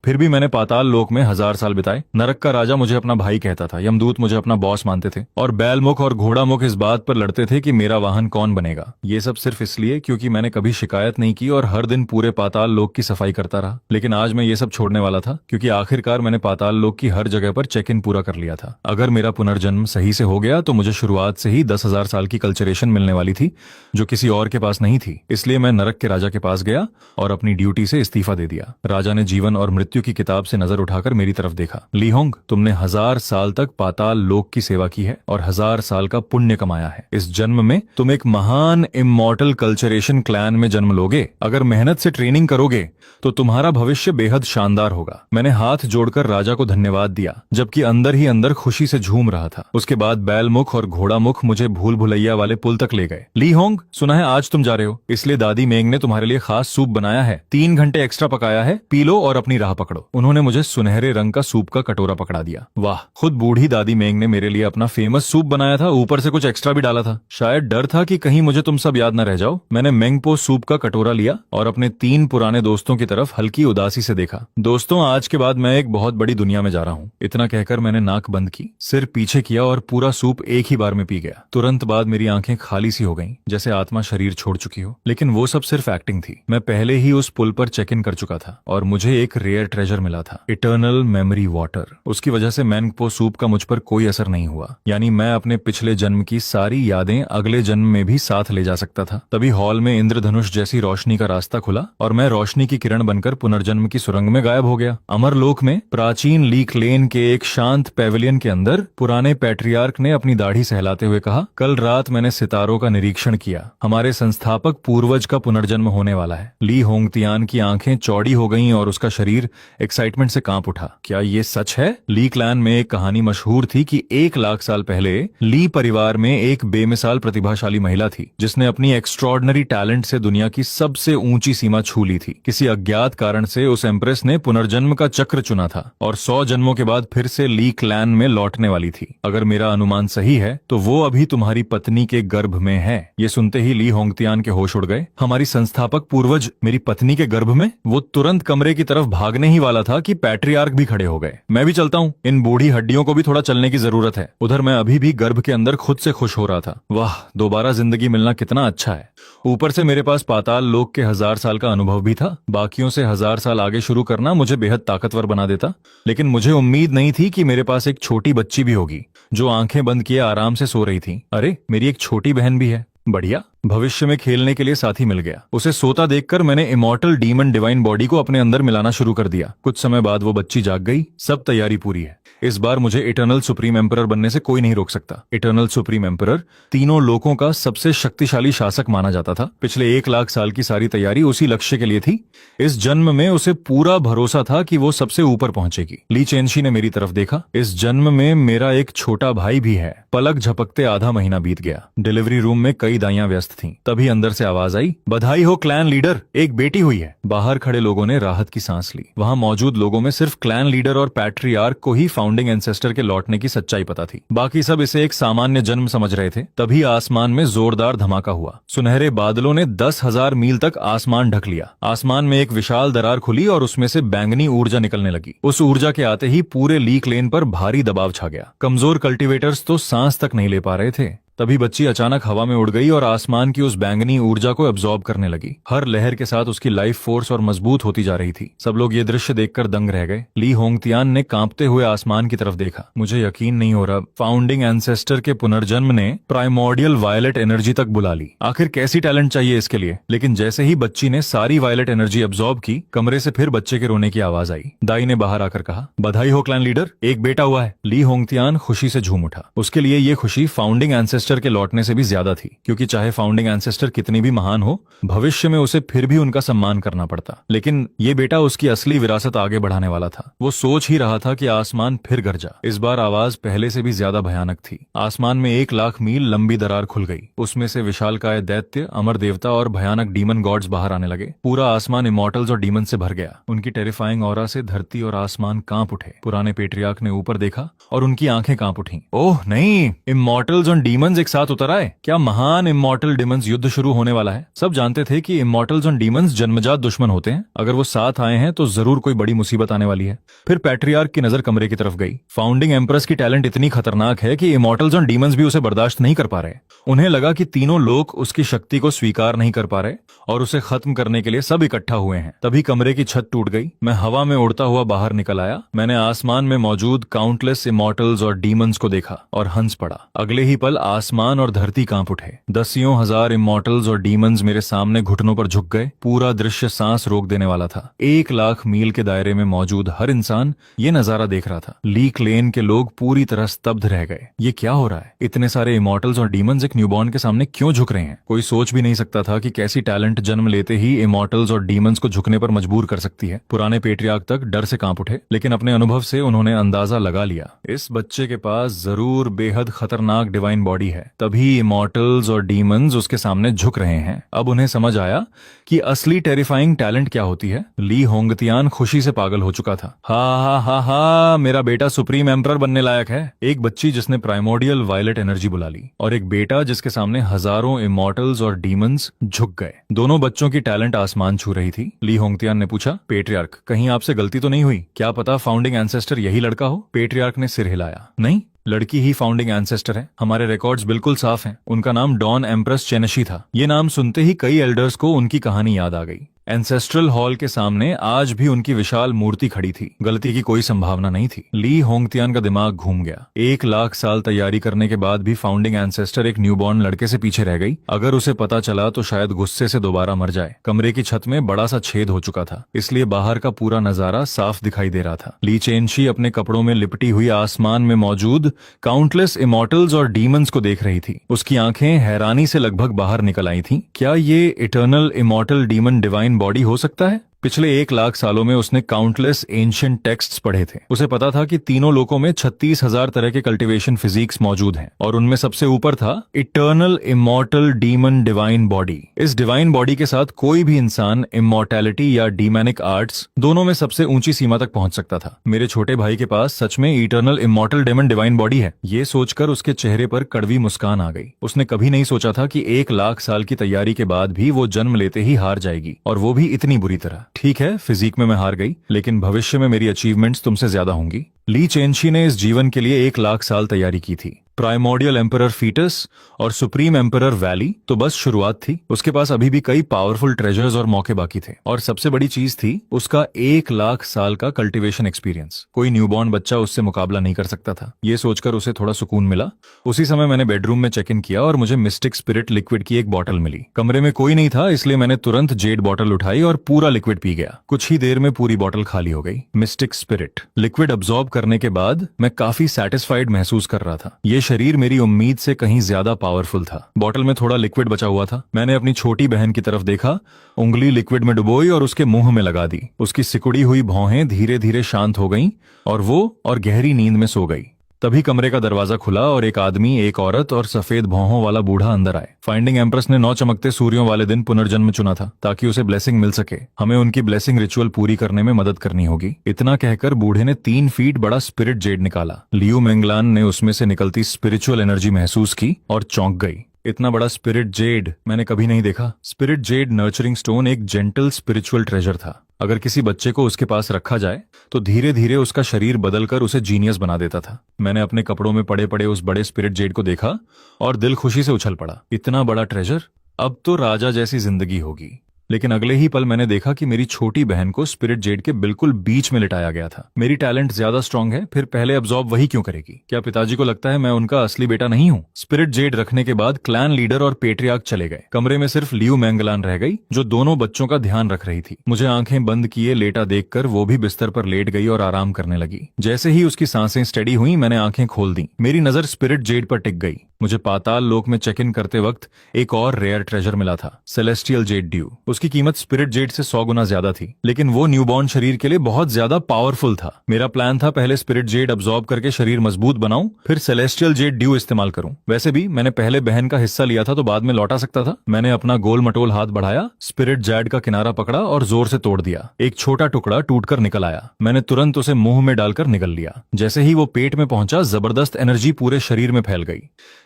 फिर भी मैंने पाताल लोक में 1000 साल बिताए। नरक का राजा मुझे अपना भाई कहता था, यमदूत मुझे अपना बॉस मानते थे, और बैलमुख और घोड़ामुख इस बात पर लड़ते थे कि मेरा वाहन कौन बनेगा। ये सब सिर्फ इसलिए क्योंकि मैंने कभी शिकायत नहीं की और हर दिन पूरे पाताल लोक की सफाई करता रहा। लेकिन आज मैं ये सब छोड़ने वाला था, क्योंकि आखिरकार मैंने पाताल लोक की हर जगह पर चेक इन पूरा कर लिया था। अगर मेरा पुनर्जन्म सही से हो गया तो मुझे शुरुआत से ही 10,000 साल की कल्चरेशन मिलने वाली थी, जो किसी और के पास नहीं थी। इसलिए मैं नरक के राजा के पास गया और अपनी ड्यूटी से इस्तीफा दे दिया। राजा ने जीवन और मृत्यु की किताब से नजर उठाकर मेरी तरफ देखा। ली होंग, तुमने 1000 साल तक पाताल लोक की सेवा की है और 1000 साल का पुण्य कमाया है। इस जन्म में तुम एक महान इमॉर्टल कल्चरेशन क्लैन में जन्म लोगे। अगर मेहनत से ट्रेनिंग करोगे तो तुम्हारा भविष्य बेहद शानदार होगा। मैंने हाथ जोड़कर राजा को धन्यवाद दिया, जबकि अंदर ही अंदर खुशी से झूम रहा था। उसके बाद बैलमुख और घोड़ामुख मुझे भूल भुलैया वाले पुल तक ले गए। ली होंग, सुना है आज तुम जा रहे हो, इसलिए दादी मेंग ने तुम्हारे लिए खास सूप बनाया है। 3 घंटे एक्स्ट्रा पकाया है, पी लो और अपनी राह पकड़ो। उन्होंने मुझे सुनहरे रंग का सूप का कटोरा पकड़ा दिया। वाह, खुद बूढ़ी दादी मेंग ने मेरे लिए अपना फेमस सूप बनाया था, ऊपर से कुछ एक्स्ट्रा भी डाला था। शायद डर था कि कहीं मुझे तुम सब याद न रह जाओ। मैंने मेंगपो सूप का कटोरा लिया और अपने 3 पुराने दोस्तों की तरफ हल्की उदासी से देखा। दोस्तों, आज के बाद मैं एक बहुत बड़ी दुनिया में जा रहा हूँ। इतना कहकर मैंने नाक बंद की, सिर पीछे किया और पूरा सूप एक ही बार में पी गया। तुरंत बाद मेरी आंखें खाली सी हो गईं, जैसे आत्मा शरीर छोड़ चुकी हो। लेकिन वो सब सिर्फ एक्टिंग थी। मैं पहले ही उस पुल पर चेक इन कर चुका था और मुझे एक रेयर ट्रेजर मिला था, इटर्नल मेमोरी वाटर। उसकी वजह से मेंगपो सूप का मुझ पर कोई असर नहीं हुआ, यानी मैं अपने पिछले जन्म की सारी यादें अगले जन्म में भी साथ ले जा सकता था। तभी हॉल में इंद्रधनुष जैसी रोशनी का रास्ता खुला और मैं रोशनी की किरण बनकर पुनर्जन्म की सुरंग में गायब हो गया। अमरलोक में प्राचीन लीक लेन के एक शांत पेविलियन के अंदर पुराने पैट्रियार्क ने अपनी दाढ़ी सहलाते हुए कहा, कल रात मैंने सितारों का निरीक्षण किया। हमारे संस्थापक पूर्वज का पुनर्जन्म होने वाला है। ली होंगतियान की आंखें चौड़ी हो गईं और उसका शरीर एक्साइटमेंट से कांप उठा। क्या ये सच है? ली क्लैन में एक कहानी मशहूर थी कि 1 लाख साल पहले ली परिवार में एक बेमिसाल प्रतिभाशाली महिला थी, जिसने अपनी एक्स्ट्रॉर्डनरी टैलेंट से दुनिया की सबसे ऊंची सीमा छू ली थी। किसी अज्ञात कारण से उस एम्प्रेस ने पुनर्जन्म का चक्र चुना था और 100 जन्मों के बाद फिर से ली क्लैन में लौटने वाली थी। अगर मेरा अनुमान सही है तो वो अभी तुम्हारी पत्नी के गर्भ में है। ये सुनते ही ली होंगतियान के होश उड़ गए। हमारी संस्थापक पूर्वज मेरी पत्नी के गर्भ में? वो तुरंत कमरे की तरफ भागने ही वाला था कि पैट्रियार्क भी खड़े हो गए। मैं भी चलता हूँ, इन बूढ़ी हड्डियों को भी थोड़ा चलने की जरूरत है। उधर मैं अभी भी गर्भ के अंदर खुद से खुश हो रहा था। वाह, दोबारा जिंदगी मिलना कितना अच्छा है। ऊपर से मेरे पास पाताल लोक के 1000 साल का अनुभव भी था। बाकियों से 1000 साल आगे शुरू करना मुझे बेहद ताकतवर बना देता। लेकिन मुझे उम्मीद नहीं थी कि मेरे पास एक छोटी बच्ची भी होगी, जो आंखें बंद किए आराम से सो रही थी। अरे, मेरी एक छोटी बहन भी है। बढ़िया, भविष्य में खेलने के लिए साथी मिल गया। उसे सोता देखकर मैंने इमॉर्टल डीमन डिवाइन बॉडी को अपने अंदर मिलाना शुरू कर दिया। कुछ समय बाद वो बच्ची जाग गई। सब तैयारी पूरी है। इस बार मुझे इटर्नल सुप्रीम एम्परर बनने से कोई नहीं रोक सकता। इटर्नल सुप्रीम एम्परर तीनों लोकों का सबसे शक्तिशाली शासक माना जाता था। पिछले 1 लाख साल की सारी तैयारी उसी लक्ष्य के लिए थी। इस जन्म में उसे पूरा भरोसा था कि वो सबसे ऊपर पहुंचेगी। ली चेनशी ने मेरी तरफ देखा। इस जन्म में मेरा एक छोटा भाई भी है। पलक झपकते आधा महीना बीत गया। डिलीवरी रूम में कई दाइयां व्यस्त थीं। तभी अंदर से आवाज आई, बधाई हो क्लैन लीडर, एक बेटी हुई है। बाहर खड़े लोगों ने राहत की सांस ली। वहां मौजूद लोगों में सिर्फ क्लैन लीडर और पैट्रियार्क को ही फाउंडिंग एंसेस्टर के लौटने की सच्चाई पता थी। बाकी सब इसे एक सामान्य जन्म समझ रहे थे। तभी आसमान में जोरदार धमाका हुआ। सुनहरे बादलों ने 10,000 मील तक आसमान ढक लिया। आसमान में एक विशाल दरार खुली और उसमें से बैंगनी ऊर्जा निकलने लगी। उस ऊर्जा के आते ही पूरे लीक लेन पर भारी दबाव छा गया। कमजोर कल्टीवेटर्स तो सांस तक नहीं ले पा रहे थे। तभी बच्ची अचानक हवा में उड़ गई और आसमान की उस बैंगनी ऊर्जा को एब्जॉर्ब करने लगी। हर लहर के साथ उसकी लाइफ फोर्स और मजबूत होती जा रही थी। सब लोग ये दृश्य देखकर दंग रह गए। ली होंगतियान ने कांपते हुए आसमान की तरफ देखा। मुझे यकीन नहीं हो रहा, फाउंडिंग एंसेस्टर के पुनर्जन्म ने प्राइमोर्डियल वायलेट एनर्जी तक बुला ली। आखिर कैसी टैलेंट चाहिए इसके लिए। लेकिन जैसे ही बच्ची ने सारी वायलेट एनर्जी एब्जॉर्ब की, कमरे से फिर बच्चे के रोने की आवाज आई। दाई ने बाहर आकर कहा, बधाई हो क्लैन लीडर, एक बेटा हुआ है। ली होंगतियान खुशी से झूम उठा। उसके लिए ये खुशी फाउंडिंग एंसेस्टर के लौटने से भी ज्यादा थी, क्योंकि चाहे फाउंडिंग एंसेस्टर कितनी भी महान हो, भविष्य में उसे फिर भी उनका सम्मान करना पड़ता। लेकिन ये बेटा उसकी असली विरासत आगे बढ़ाने वाला था। वो सोच ही रहा था कि आसमान फिर गरजा। इस बार आवाज पहले से भी ज्यादा भयानक थी। आसमान में 1 लाख मील लंबी दरार खुल गई। उसमें से विशालकाय दैत्य, अमर देवता और भयानक डीमन गॉड्स बाहर आने लगे। पूरा आसमान इमॉर्टल्स और डीमन से भर गया। उनकी टेरिफाइंग ऑरा से धरती और आसमान कांप उठे। पुराने पेट्रियार्क ने ऊपर देखा और उनकी आंखें कांप उठी। ओह नहीं, इमॉर्टल्स और डीमंस डीमंस एक साथ उतर आए? क्या महान इमॉर्टल डीमंस युद्ध शुरू होने वाला है? सब जानते थे कि इमॉर्टल्स और डीमंस जन्मजात दुश्मन होते हैं। अगर वो साथ आए हैं तो जरूर कोई बड़ी मुसीबत आने वाली है। फिर पैट्रियार्क की नजर कमरे की तरफ गई। फाउंडिंग एम्प्रेस की टैलेंट इतनी खतरनाक है कि इमॉर्टल्स और डीमंस भी उसे बर्दाश्त नहीं कर पा रहे। उन्हें लगा कि तीनों लोग उसकी शक्ति को स्वीकार नहीं कर पा रहे और उसे खत्म करने के लिए सब इकट्ठा हुए हैं। तभी कमरे की छत टूट गई। मैं हवा में उड़ता हुआ बाहर निकल आया। मैंने आसमान में मौजूद काउंटलेस इमॉर्टल्स और डीमंस को देखा और हंस पड़ा। अगले ही पल आसमान और धरती कांप उठे। दसियों हजार इमॉर्टल्स और डीमंस मेरे सामने घुटनों पर झुक गए। पूरा दृश्य सांस रोक देने वाला था। 1 लाख मील के दायरे में मौजूद हर इंसान ये नजारा देख रहा था। लीक लेन के लोग पूरी तरह स्तब्ध रह गए। ये क्या हो रहा है? इतने सारे इमॉर्टल्स और डीमंस एक न्यूबॉर्न के सामने क्यों झुक रहे हैं? कोई सोच भी नहीं सकता था कि कैसी टैलेंट जन्म लेते ही इमॉर्टल्स और डीमंस को झुकने पर मजबूर कर सकती है। पुराने पेट्रियार्क तक डर से कांप उठे, लेकिन अपने अनुभव से उन्होंने अंदाजा लगा लिया, इस बच्चे के पास जरूर बेहद खतरनाक डिवाइन बॉडी है, तभी इमॉर्टल्स और डीमंस उसके सामने झुक रहे हैं। अब उन्हें समझ आया कि असली टेरिफाइंग टैलेंट क्या होती है। ली होंगतियान खुशी से पागल हो चुका था। हा हा हा हा, मेरा बेटा सुप्रीम एम्परर बनने लायक है। एक बच्ची जिसने प्राइमोडियल वायलेट एनर्जी बुला ली, और एक बेटा जिसके सामने हजारों इमॉर्टल्स और डीमंस झुक गए। दोनों बच्चों की टैलेंट आसमान छू रही थी। ली होंगतियान ने पूछा, पेट्रियार्क, कहीं आपसे गलती तो नहीं हुई? क्या पता फाउंडिंग एंसेस्टर यही लड़का हो? पेट्रियार्क ने सिर हिलाया। नहीं, लड़की ही फाउंडिंग एंसेस्टर है। हमारे रिकॉर्ड्स बिल्कुल साफ हैं। उनका नाम डॉन एम्प्रेस चेनेशी था। ये नाम सुनते ही कई एल्डर्स को उनकी कहानी याद आ गई। एंसेस्ट्रल हॉल के सामने आज भी उनकी विशाल मूर्ति खड़ी थी। गलती की कोई संभावना नहीं थी। ली होंगतियान का दिमाग घूम गया। 1 लाख साल तैयारी करने के बाद भी फाउंडिंग एंसेस्टर एक न्यूबॉर्न लड़के से पीछे रह गई। अगर उसे पता चला तो शायद गुस्से से दोबारा मर जाए। कमरे की छत में बड़ा सा छेद हो चुका था, इसलिए बाहर का पूरा नजारा साफ दिखाई दे रहा था। ली चेनशी अपने कपड़ों में लिपटी हुई आसमान में मौजूद काउंटलेस इमॉर्टल्स और डीमंस को देख रही थी। उसकी आंखें हैरानी से लगभग बाहर निकल आई थीं। क्या ये eternal immortal demon divine body हो सकता है? पिछले 1 लाख सालों में उसने काउंटलेस एंशिएंट टेक्स्ट्स पढ़े थे। उसे पता था कि तीनों लोकों में 36,000 तरह के कल्टीवेशन फिजिक्स मौजूद हैं, और उनमें सबसे ऊपर था eternal immortal demon divine body. इस डिवाइन बॉडी के साथ कोई भी इंसान इमॉर्टैलिटी या डीमैनिक आर्ट्स दोनों में सबसे ऊंची सीमा तक पहुंच सकता था। मेरे छोटे भाई के पास सच में eternal immortal demon divine body है। ये सोचकर उसके चेहरे पर कड़वी मुस्कान आ गई। उसने कभी नहीं सोचा था कि 1 लाख साल की तैयारी के बाद भी वो जन्म लेते ही हार जाएगी, और वो भी इतनी बुरी तरह। ठीक है, फिजिक में मैं हार गई, लेकिन भविष्य में मेरी अचीवमेंट्स तुमसे ज्यादा होंगी। ली चेनशी ने इस जीवन के लिए 1 लाख साल तैयारी की थी। प्राइमोडियल एम्परर फीटस और सुप्रीम एम्परर वैली तो बस शुरुआत थी। उसके पास अभी भी कई पावरफुल ट्रेजर्स और मौके बाकी थे, और सबसे बड़ी चीज थी उसका 1 लाख साल का कल्टीवेशन एक्सपीरियंस। कोई न्यूबॉर्न बच्चा उससे मुकाबला नहीं कर सकता था। ये सोचकर उसे थोड़ा सुकून मिला। उसी समय मैंने बेडरूम में चेक इन किया और मुझे मिस्टिक स्पिरिट लिक्विड की एक बॉटल मिली। कमरे में कोई नहीं था, इसलिए मैंने तुरंत जेड बॉटल उठाई और पूरा लिक्विड पी गया। कुछ ही देर में पूरी बॉटल खाली हो गई। मिस्टिक स्पिरिट लिक्विड अब्सॉर्ब करने के बाद मैं काफी सेटिस्फाइड महसूस कर रहा था। ये शरीर मेरी उम्मीद से कहीं ज्यादा पावरफुल था। बॉटल में थोड़ा लिक्विड बचा हुआ था। मैंने अपनी छोटी बहन की तरफ देखा, उंगली लिक्विड में डुबोई और उसके मुंह में लगा दी। उसकी सिकुड़ी हुई भौहें धीरे धीरे शांत हो गईं और वो गहरी नींद में सो गई। तभी कमरे का दरवाजा खुला और एक आदमी, एक औरत और सफेद भौहों वाला बूढ़ा अंदर आए। फाइंडिंग एम्प्रेस ने 9 चमकते सूर्यों वाले दिन पुनर्जन्म चुना था ताकि उसे ब्लेसिंग मिल सके। हमें उनकी ब्लेसिंग रिचुअल पूरी करने में मदद करनी होगी। इतना कहकर बूढ़े ने 3 फीट बड़ा स्पिरिट जेड निकाला। लियू मेंगलान ने उसमें से निकलती स्पिरिचुअल एनर्जी महसूस की और चौंक गई। इतना बड़ा स्पिरिट जेड मैंने कभी नहीं देखा। स्पिरिट जेड नर्चरिंग स्टोन एक जेंटल स्पिरिचुअल ट्रेजर था। अगर किसी बच्चे को उसके पास रखा जाए तो धीरे धीरे उसका शरीर बदलकर उसे जीनियस बना देता था। मैंने अपने कपड़ों में पड़े पड़े उस बड़े स्पिरिट जेड को देखा और दिल खुशी से उछल पड़ा। इतना बड़ा ट्रेजर, अब तो राजा जैसी जिंदगी होगी। लेकिन अगले ही पल मैंने देखा कि मेरी छोटी बहन को स्पिरिट जेड के बिल्कुल बीच में लिटाया गया था। मेरी टैलेंट ज्यादा स्ट्रांग है, फिर पहले अब्सॉर्ब वही क्यों करेगी? क्या पिताजी को लगता है मैं उनका असली बेटा नहीं हूँ? स्पिरिट जेड रखने के बाद क्लैन लीडर और पेट्रियार्क चले गए। कमरे में सिर्फ लियू मेंगलान रह गई, जो दोनों बच्चों का ध्यान रख रही थी। मुझे आंखें बंद किए लेटा देखकर वो भी बिस्तर पर लेट गई और आराम करने लगी। जैसे ही उसकी सांसें स्टेडी हुई, मैंने आंखें खोल दी। मेरी नजर स्पिरिट जेड पर टिक गई। मुझे पाताल लोक में चेक इन करते वक्त एक और रेयर ट्रेजर मिला था, सेलेस्टियल जेड ड्यू। उसकी कीमत स्पिरिट जेड से 100 गुना ज्यादा थी, लेकिन वो न्यूबॉर्न शरीर के लिए बहुत ज्यादा पावरफुल था। मेरा प्लान था पहले स्पिरिट जेड अब्सॉर्ब करके शरीर मजबूत बनाऊं, फिर सेलेस्टियल जेड ड्यू इस्तेमाल करूं। वैसे भी मैंने पहले बहन का हिस्सा लिया था तो बाद में लौटा सकता था। मैंने अपना गोल मटोल हाथ बढ़ाया, स्पिरिट जेड का किनारा पकड़ा और जोर से तोड़ दिया। एक छोटा टुकड़ा टूटकर निकल आया। मैंने तुरंत उसे मुंह में डालकर निगल लिया। जैसे ही वो पेट में पहुंचा, जबरदस्त एनर्जी पूरे शरीर में फैल गई।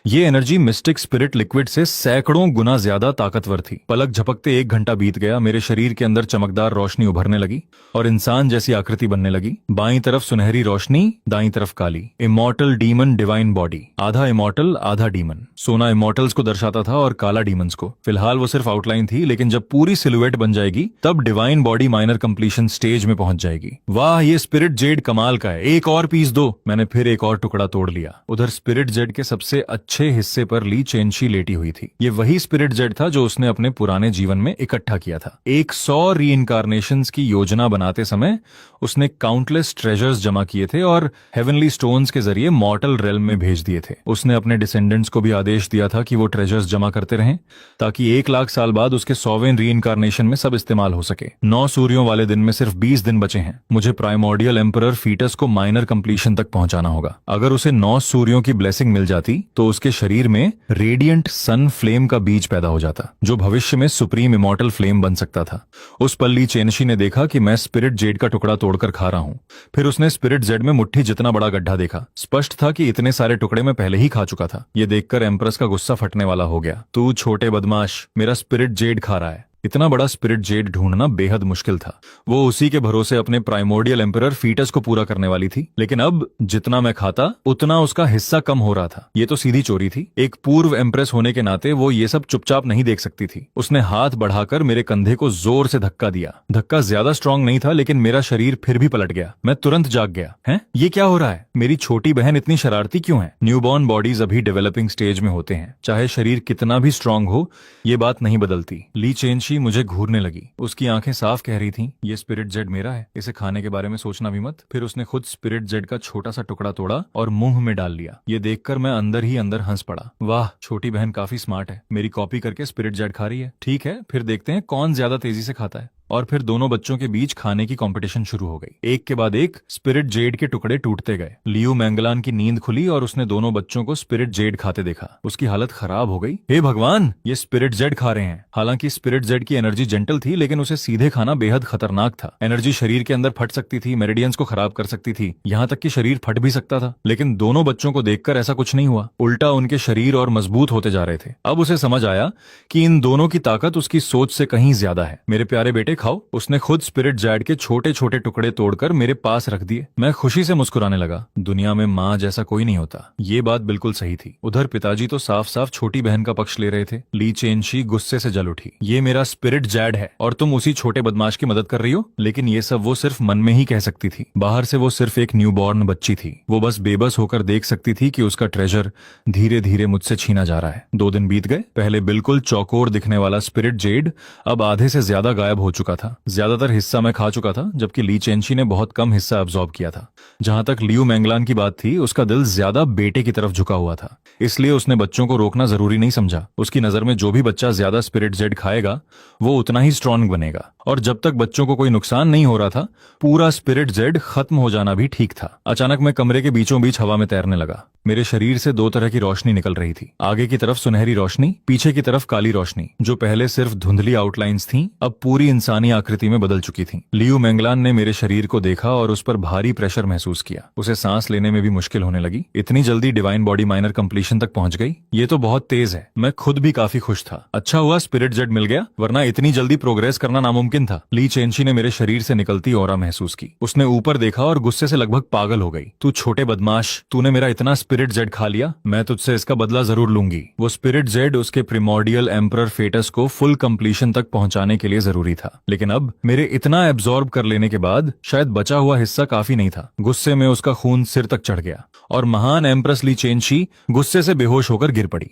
ये एनर्जी मिस्टिक स्पिरिट लिक्विड से सैकड़ों गुना ज्यादा ताकतवर थी। पलक झपकते 1 घंटा बीत गया। मेरे शरीर के अंदर चमकदार रोशनी उभरने लगी और इंसान जैसी आकृति बनने लगी। बाईं तरफ सुनहरी रोशनी, दाईं तरफ काली। इमॉर्टल डीमन डिवाइन बॉडी, आधा इमॉर्टल आधा डीमन। सोना इमॉर्टल्स को दर्शाता था और काला डीमंस को। फिलहाल वो सिर्फ आउटलाइन थी, लेकिन जब पूरी सिलुएट बन जाएगी तब divine body minor completion stage में पहुंच जाएगी। वाह, ये स्पिरिट जेड कमाल का है, एक और पीस दो। मैंने फिर एक और टुकड़ा तोड़ लिया। उधर स्पिरिट जेड के सबसे अच्छे हिस्से पर ली चेंशी लेटी हुई थी। ये वही स्पिरिट जेड था जो उसने अपने पुराने जीवन में इकट्ठा किया था। 100 रीइंकारनेशंस की योजना बनाते समय उसने काउंटलेस ट्रेजर्स जमा किए थे और हेवनली स्टोन्स के जरिए मॉर्टल रेल्म में भेज दिए थे। उसने अपने डिसेंडेंट्स को भी आदेश दिया था कि वो ट्रेजर्स जमा करते रहें ताकि 1 लाख साल बाद उसके 100वें रीइंकारनेशन में सब इस्तेमाल हो सके। 9 सूर्यों वाले दिन में सिर्फ 20 दिन बचे हैं। मुझे प्राइमोर्डियल एम्परर फीटस को माइनर कंप्लीशन तक पहुंचाना होगा। अगर उसे 9 सूर्यों की ब्लेसिंग मिल जाती तो उसके शरीर में रेडिएंट सन फ्लेम का बीज पैदा हो जाता, जो भविष्य में सुप्रीम इमॉर्टल फ्लेम बन सकता था। उस पल ली चेनशी ने देखा कि मैं स्पिरिट जेड का टुकड़ा तोड़कर खा रहा हूं। फिर उसने स्पिरिट जेड में मुट्ठी जितना बड़ा गड्ढा देखा। स्पष्ट था कि इतने सारे टुकड़े मैं पहले ही खा चुका था। ये देखकर एम्प्रेस का गुस्सा फटने वाला हो गया। तू छोटे बदमाश, मेरा स्पिरिट जेड खा रहा है। इतना बड़ा स्पिरिट जेड ढूंढना बेहद मुश्किल था। वो उसी के भरोसे अपने प्राइमोर्डियल एम्परर फीटस को पूरा करने वाली थी, लेकिन अब जितना मैं खाता उतना उसका हिस्सा कम हो रहा था। ये तो सीधी चोरी थी। एक पूर्व एम्प्रेस होने के नाते वो ये सब चुपचाप नहीं देख सकती थी। उसने हाथ बढ़ाकर मेरे कंधे को जोर से धक्का दिया। धक्का ज्यादा स्ट्रांग नहीं था, लेकिन मेरा शरीर फिर भी पलट गया। मैं तुरंत जाग गया। हैं? ये क्या हो रहा है? मेरी छोटी बहन इतनी शरारती क्यों है? न्यूबॉर्न बॉडीज अभी डेवलपिंग स्टेज में होते हैं। चाहे शरीर कितना भी स्ट्रांग हो, ये बात नहीं बदलती। ली चेनशी मुझे घूरने लगी। उसकी आंखें साफ कह रही थीं, ये स्पिरिट जेड मेरा है, इसे खाने के बारे में सोचना भी मत। फिर उसने खुद स्पिरिट जेड का छोटा सा टुकड़ा तोड़ा और मुंह में डाल लिया। ये देखकर मैं अंदर ही अंदर हंस पड़ा। वाह, छोटी बहन काफी स्मार्ट है। मेरी कॉपी करके स्पिरिट जेड खा रही है। ठीक है, फिर देखते हैं कौन ज्यादा तेजी से खाता है। और फिर दोनों बच्चों के बीच खाने की कंपटीशन शुरू हो गई। एक के बाद एक स्पिरिट जेड के टुकड़े टूटते गए। लियू मैंगलान की नींद खुली और उसने दोनों बच्चों को स्पिरिट जेड खाते देखा। उसकी हालत खराब हो गई। हे भगवान, ये स्पिरिट जेड खा रहे हैं। हालांकि स्पिरिट जेड की एनर्जी जेंटल थी, लेकिन उसे सीधे खाना बेहद खतरनाक था। एनर्जी शरीर के अंदर फट सकती थी, मेरिडियंस को खराब कर सकती थी, यहाँ तक कि शरीर फट भी सकता था। लेकिन दोनों बच्चों को देखकर ऐसा कुछ नहीं हुआ। उल्टा उनके शरीर और मजबूत होते जा रहे थे। अब उसे समझ आया कि इन दोनों की ताकत उसकी सोच से कहीं ज्यादा है। मेरे प्यारे बेटे, खाओ। उसने खुद स्पिरिट जेड के छोटे छोटे टुकड़े तोड़कर मेरे पास रख दिए। मैं खुशी से मुस्कुराने लगा। दुनिया में माँ जैसा कोई नहीं होता। ये बात बिल्कुल सही थी। उधर पिताजी तो साफ साफ छोटी बहन का पक्ष ले रहे थे। ली चेनशी गुस्से से जल उठी। ये मेरा स्पिरिट जेड है और तुम उसी छोटे बदमाश की मदद कर रही हो। लेकिन ये सब वो सिर्फ मन में ही कह सकती थी। बाहर से वो सिर्फ एक न्यूबॉर्न बच्ची थी। वो बस बेबस होकर देख सकती थी कि उसका ट्रेजर धीरे धीरे मुझसे छीना जा रहा है। 2 दिन बीत गए। पहले बिल्कुल चौकोर दिखने वाला स्पिरिट जेड अब आधे से ज्यादा गायब हो चुका था। ज्यादातर हिस्सा मैं खा चुका था, जबकि ली चेनशी ने बहुत कम हिस्सा अब्सॉर्ब किया था। जहां तक लियू मैंगलान की बात थी, उसका दिल ज्यादा बेटे की तरफ झुका हुआ था, इसलिए उसने बच्चों को रोकना जरूरी नहीं समझा। उसकी नजर में जो भी बच्चा ज्यादा स्पिरिट जेड खाएगा वो उतना ही स्ट्रांग बनेगा। और जब तक बच्चों को कोई नुकसान नहीं हो रहा था, पूरा स्पिरिट जेड खत्म हो जाना भी ठीक था। अचानक मैं कमरे के बीचों बीच हवा में तैरने लगा। मेरे शरीर से 2 तरह की रोशनी निकल रही थी। आगे की तरफ सुनहरी रोशनी, पीछे की तरफ काली रोशनी। जो पहले सिर्फ धुंधली आउटलाइंस थीं, अब पूरी इंसानी आकृति में बदल चुकी थीं। लियू मैंगलान ने मेरे शरीर को देखा और उस पर भारी प्रेशर महसूस किया। उसे सांस लेने में भी मुश्किल होने लगी। इतनी जल्दी डिवाइन बॉडी माइनर कंप्लीशन तक पहुंच गई, ये तो बहुत तेज है। मैं खुद भी काफी खुश था। अच्छा हुआ स्पिरिट जेड मिल गया, वरना इतनी जल्दी प्रोग्रेस करना नामुमकिन था। ली चेनशी ने मेरे शरीर से निकलती ऑरा महसूस की। उसने ऊपर देखा और गुस्से से लगभग पागल हो गई। तू छोटे बदमाश, तूने मेरा इतना स्पिरिट जेड खा लिया, मैं तुझसे इसका बदला जरूर लूंगी। वो स्पिरिट जेड उसके प्रिमोर्डियल एम्परर फेटस को फुल कंप्लीशन तक पहुंचाने के लिए जरूरी था। लेकिन अब मेरे इतना एब्जॉर्ब कर लेने के बाद शायद बचा हुआ हिस्सा काफी नहीं था। गुस्से में उसका खून सिर तक चढ़ गया और महान एम्प्रेस ली चेनशी गुस्से से बेहोश होकर गिर पड़ी।